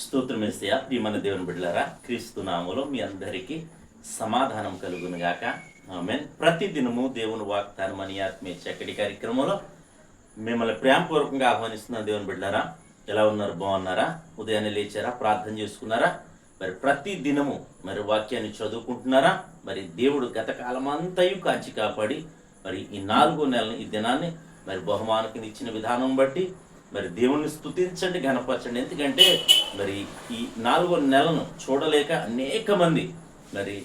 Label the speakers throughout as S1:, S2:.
S1: స్తోత్రమేసయ్య ప్రియమైన దేవుని బిడ్డలారా, క్రీస్తు నామములో మీ అందరికీ సమాధానం కలుగును గాక. ఆమేన్. ప్రతి దినము దేవుని వాగ్దానం అని ఆత్మీయ చక్కటి కార్యక్రమంలో మిమ్మల్ని ప్రేమపూర్వకంగా ఆహ్వానిస్తున్న దేవుని బిడ్డలారా, ఎలా ఉన్నారు? బాగున్నారా? ఉదయాన్నే లేచారా? ప్రార్థన చేసుకున్నారా? మరి ప్రతి దినము మరి వాక్యాన్ని చదువుకుంటున్నారా? మరి దేవుడు గత కాలమంతయు కాచి కాపాడి మరి ఈ 4 నెలలు ఈ దినాన్ని మరి బహుమానకి ఇచ్చిన విధానం బట్టి మరి దేవుణ్ణి స్తుతించండి, ఘనపరచండి. ఎందుకంటే మరి ఈ 4 నెలలను చూడలేక అనేక మంది మరి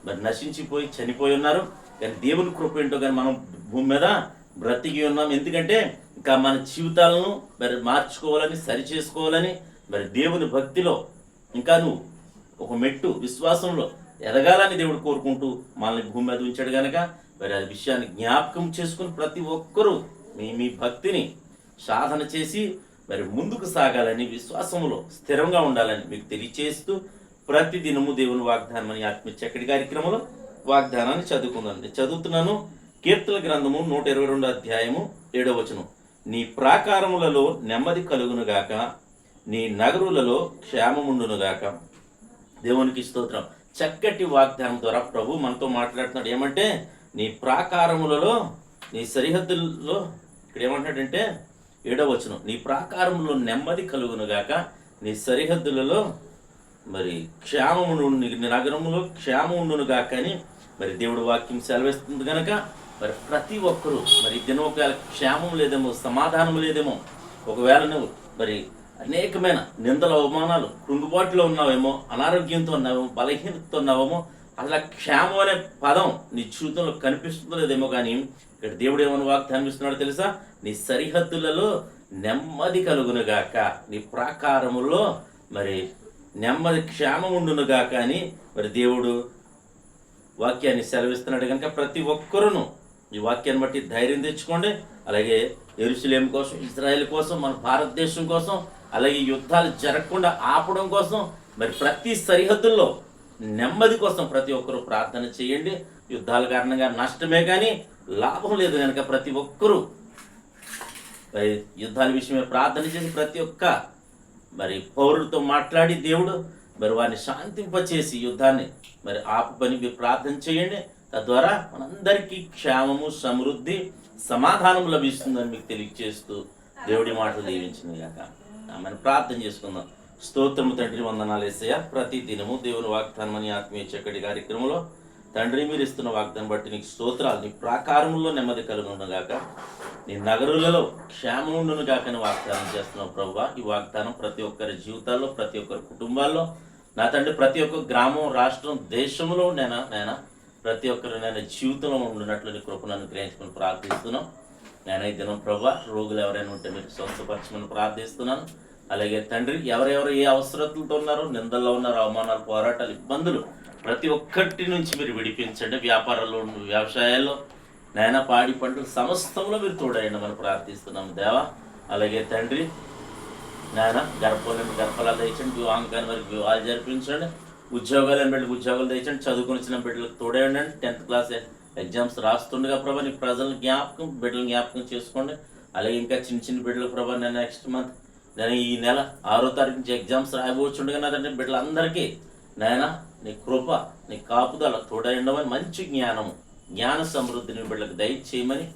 S1: మరి నశించిపోయి చనిపోయి ఉన్నారు. కానీ దేవుని కృప ఏంటో కానీ మనం భూమి మీద బ్రతికి ఉన్నాం. ఎందుకంటే ఇంకా మన జీవితాలను మరి మార్చుకోవాలని, సరి చేసుకోవాలని, మరి దేవుని భక్తిలో ఇంకా నువ్వు ఒక మెట్టు విశ్వాసంలో ఎదగాలని దేవుడు కోరుకుంటూ మనల్ని భూమి మీద ఉంచాడు కనుక మరి ఆ విషయాన్ని జ్ఞాపకం చేసుకుని ప్రతి ఒక్కరూ మీ భక్తిని సాధన చేసి మరి ముందుకు సాగాలని, విశ్వాసంలో స్థిరంగా ఉండాలని మీకు తెలియచేస్తూ ప్రతి దినము దేవుని వాగ్దానం అని ఆత్మీయ చక్కటి కార్యక్రమంలో వాగ్దానాన్ని చదువుతున్నాను. కీర్తన గ్రంథము 122 అధ్యాయము 7వ వచనం. నీ ప్రాకారములలో నెమ్మది కలుగునుగాక, నీ నగరులలో క్షేమముండునుగాక. దేవునికి స్తోత్రం. చక్కటి వాగ్దానం ద్వారా ప్రభు మనతో మాట్లాడుతున్నాడు. ఏమంటే నీ ప్రాకారములలో, నీ సరిహద్దుల్లో, ఇక్కడ ఏమంటాడంటే 7వ వచనం, నీ ప్రాకారములో నెమ్మది కలుగునుగాక, నీ సరిహద్దులలో మరి క్షేమమును, నీ నగరములో క్షేమముండునుగాక అని మరి దేవుడు వాక్యం సెలవిస్తుంది కనుక మరి ప్రతి ఒక్కరూ మరి దినం ఒకవేళ క్షేమం లేదేమో, సమాధానం లేదేమో, ఒకవేళ నువ్వు మరి అనేకమైన నిందల అవమానాలు, కృంగుబాటులో ఉన్నావేమో, అనారోగ్యంతో ఉన్నావేమో, బలహీనతతో ఉన్నావేమో, అలా క్షేమం అనే పదం నీ జీవితంలో కనిపిస్తుందో లేదేమో, కానీ ఇక్కడ దేవుడు ఏమని వాగ్దానం ఇస్తున్నాడో తెలుసా? నీ సరిహద్దులలో నెమ్మది కలుగునుగాక, నీ ప్రాకారములో మరి నెమ్మది క్షేమం ఉండునుగాక అని మరి దేవుడు వాక్యాన్ని సెలవిస్తున్నాడు కనుక ప్రతి ఒక్కరూ ఈ వాక్యాన్ని బట్టి ధైర్యం తెచ్చుకోండి. అలాగే యెరూషలేము కోసం, ఇజ్రాయెల్ కోసం, మన భారతదేశం కోసం, అలాగే యుద్ధాలు జరగకుండా ఆపడం కోసం, మరి ప్రతి సరిహద్దుల్లో నెమ్మది కోసం ప్రతి ఒక్కరూ ప్రార్థన చేయండి. యుద్ధాల కారణంగా నష్టమే కానీ లాభం లేదు కనుక ప్రతి ఒక్కరూ మరి యుద్ధాల విషయమే ప్రార్థన చేసి ప్రతి ఒక్క మరి పౌరులతో మాట్లాడి దేవుడు మరి వారిని శాంతింపచేసి యుద్ధాన్ని మరి ఆపుపని మీరు ప్రార్థన చేయండి. తద్వారా మనందరికీ క్షేమము, సమృద్ధి, సమాధానం లభిస్తుందని మీకు తెలియజేస్తూ దేవుడి మాటలు దీవించింది గాక. మనం ప్రార్థన చేసుకుందాం. స్తోత్రము తండ్రి, వందనాలు యేసయ్య. ప్రతి దినము దేవుని వాగ్దానం అని ఆత్మీయ చక్కటి కార్యక్రమంలో తండ్రి మీరు ఇస్తున్న వాగ్దానం బట్టి నీకు స్తోత్రాలు. నీ ప్రాకారంలో నెమ్మది కలుగునుగాక, నీ నగరులలో క్షేమం ఉండునుగాక అని వాగ్దానం చేస్తున్నావు ప్రభువా. ఈ వాగ్దానం ప్రతి ఒక్కరి జీవితాల్లో, ప్రతి ఒక్కరి కుటుంబాల్లో నా తండ్రి, ప్రతి ఒక్క గ్రామం, రాష్ట్రం, దేశంలో నేను ప్రతి ఒక్కరు నేను జీవితంలో ఉండినట్లు నీ కృపను అనుగ్రహించుకుని ప్రార్థిస్తున్నాం. నేను ఈ దినం ప్రభువా, రోగులు ఎవరైనా ఉంటే మీరు స్వస్థపరచమని ప్రార్థిస్తున్నాను. అలాగే తండ్రి, ఎవరెవరు ఏ అవసరతలతో ఉన్నారో, నిందల్లో ఉన్నారు, అవమానాలు, పోరాటాలు, ఇబ్బందులు ప్రతి ఒక్కటి నుంచి మీరు విడిపించండి. వ్యాపారాల్లో, వ్యవసాయాల్లో, నాయన పాడి పంటలు సమస్తంలో మీరు తోడైండమని ప్రార్థిస్తున్నాము దేవా. అలాగే తండ్రి నాయన గర్భాలను గర్భాలు తెచ్చండి, వివాహం వారికి వివాహాలు జరిపించండి, ఉద్యోగాలను బిడ్డలకు ఉద్యోగాలు తెచ్చండి, చదువుకుని బిడ్డలకు తోడేయండి. 10th క్లాస్ ఎగ్జామ్స్ రాస్తుండగా ప్రభా నీ ప్రజలను బిడ్డలను జ్ఞాపకం చేసుకోండి. అలాగే ఇంకా చిన్న చిన్న బిడ్డలు ప్రభా నేను నెక్స్ట్ మంత్ నేను ఈ నెల 6వ తారీఖు నుంచి ఎగ్జామ్స్ రాయబోచుండగా నాదంటే బిడ్డలందరికీ నాయన నీ కృప, నీ కాపుదల తోడైండమని, మంచి జ్ఞాన సమృద్ధిని బిడ్డలకు దయచేయమని,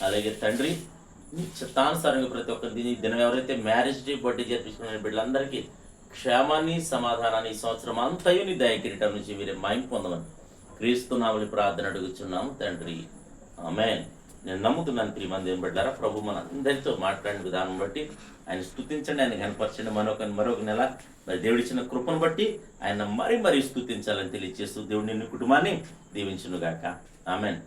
S1: అలాగే తండ్రి నీ చిత్తానుసారంగా ప్రతి ఒక్కరి దినం ఎవరైతే మ్యారేజ్ డే, బర్త్డే జరిపించుకున్న బిడ్డలందరికీ క్షేమాన్ని, సమాధానాన్ని ఈ సంవత్సరం అంతయు నీ దయ కిరీటం నుంచి మీరే మహిమ పొందమని క్రీస్తు నామములో ప్రార్థన అడుగుచున్నాము తండ్రి, ఆమేన్. నేను నమ్ముతున్నాను ప్రియమైన దేవుని బిడ్డలారా, ప్రభు మన అందరితో మాట్లాడిన విధానం బట్టి ఆయన స్తుతించండి, ఆయన కనపరచండి. మరొక నెల మరి దేవుడిచ్చిన కృపను బట్టి ఆయన మరీ స్తుతించాలని తెలియజేస్తూ దేవుడిని కుటుంబాన్ని దీవించునుగాక. ఆమేన్.